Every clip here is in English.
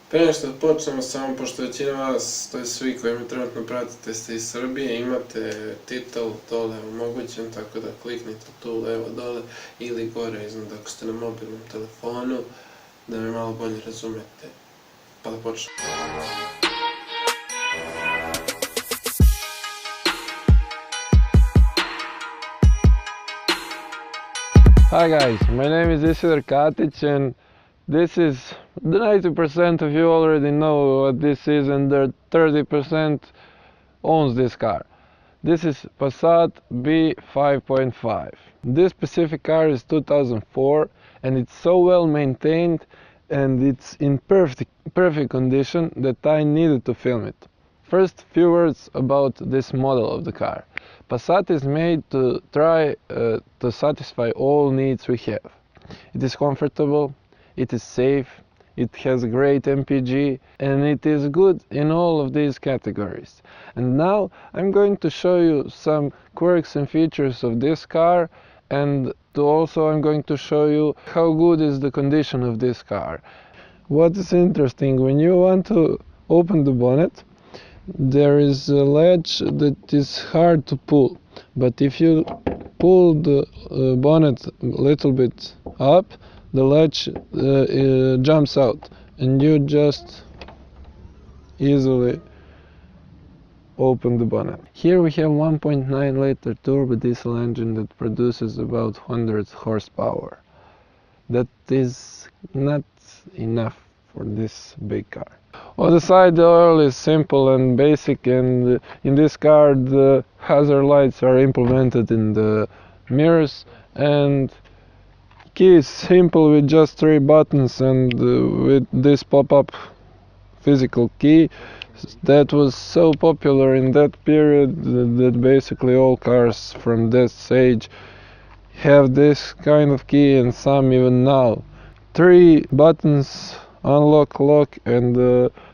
Prije nego što počnemo, samo pošto većina vas, to je svi koji me trenutno pratite, ste iz Srbije, imate titel dole omogućen, tako da kliknite tu levo dole ili gore iznad ako ste na mobilnom telefonu, da me malo bolje razumete. Pa da počnemo. Hi guys, my name is Katić and this is 90% of you already know what this is, and the 30% owns this car. This is Passat b5.5. This specific car is 2004 and it's so well maintained and it's in perfect condition that I needed to film it. First, few words about this model of the car. Passat is made to try to satisfy all needs we have. It is comfortable, it is safe, it has great MPG, and it is good in all of these categories. And now I'm going to show you some quirks and features of this car, and also I'm going to show you how good is the condition of this car. What is interesting, when you want to open the bonnet, there is a latch that is hard to pull, but if you pull the bonnet a little bit up, the latch jumps out and you just easily open the bonnet. Here we have 1.9 liter turbo diesel engine that produces about 100 horsepower. That is not enough for this big car. On the side, the oil is simple and basic, and in this car the hazard lights are implemented in the mirrors, and key is simple with just 3 buttons, and with this pop-up physical key that was so popular in that period that basically all cars from this age have this kind of key, and some even now. 3 buttons: unlock, lock, and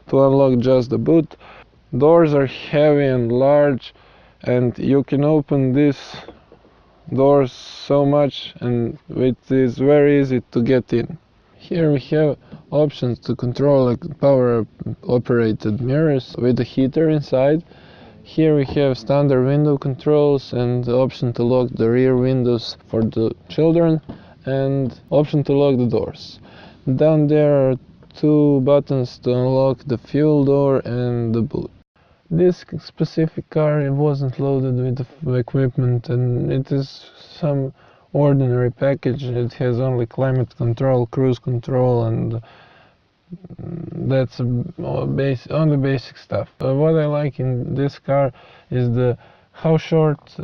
to unlock just the boot. Doors are heavy and large, and you can open these doors so much, and it is very easy to get in. Here we have options to control like power operated mirrors with a heater inside. Here we have standard window controls and the option to lock the rear windows for the children, and option to lock the doors. Down there are 2 buttons to unlock the fuel door and the boot. This specific car wasn't loaded with equipment, and it is some ordinary package. It has only climate control, cruise control, and that's only basic stuff. What I like in this car is how short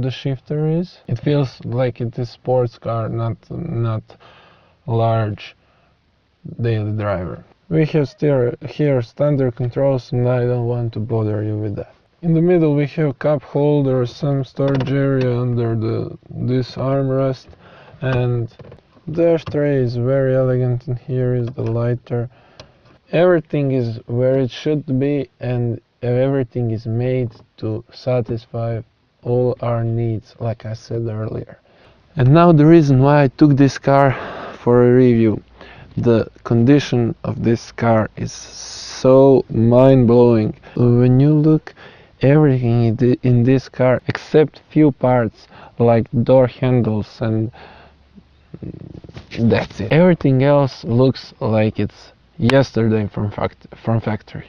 the shifter is. It feels like it is sports car, not large daily driver. We have here standard controls, and I don't want to bother you with that. In the middle we have cup holder, some storage area under this armrest, and the ashtray is very elegant, and here is the lighter. Everything is where it should be, and everything is made to satisfy all our needs, like I said earlier. And now the reason why I took this car for a review. The condition of this car is so mind-blowing. When you look, everything in this car except few parts like door handles, and that's it. Everything else looks like it's yesterday from factory.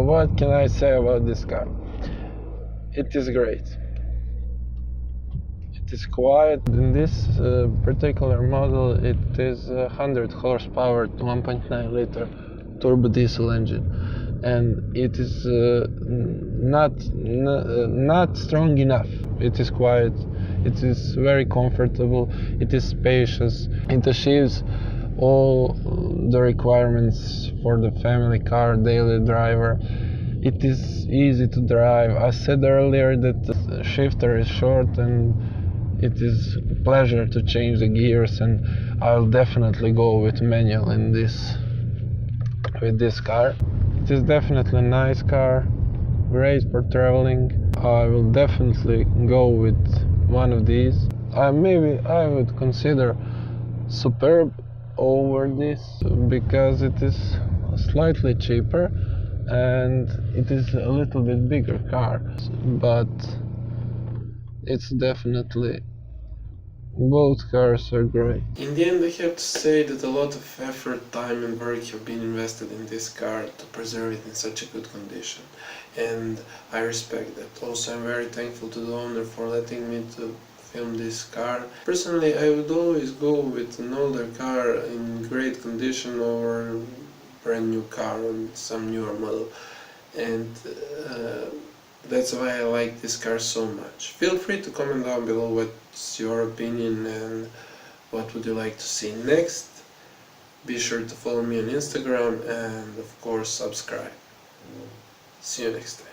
what can I say about this car? It is great. It is quiet. In this particular model, it is 100 horsepower, 1.9 liter turbo diesel engine, and it is not strong enough. It is quiet. It is very comfortable. It is spacious. It achieves all the requirements for the family car, daily driver. It is easy to drive. I said earlier that the shifter is short and it is a pleasure to change the gears, and I'll definitely go with manual with this car. It is definitely a nice car, great for traveling. I will definitely go with one of these. Maybe I would consider Superb over this because it is slightly cheaper and it is a little bit bigger car, but it's definitely, both cars are great. In the end, I have to say that a lot of effort, time and work have been invested in this car to preserve it in such a good condition, and I respect that. Also, I'm very thankful to the owner for letting me to film this car. Personally, I would always go with an older car in great condition over a brand new car on some newer model, and that's why I like this car so much. Feel free to comment down below what's your opinion and what would you like to see next. Be sure to follow me on Instagram and of course subscribe. See you next time.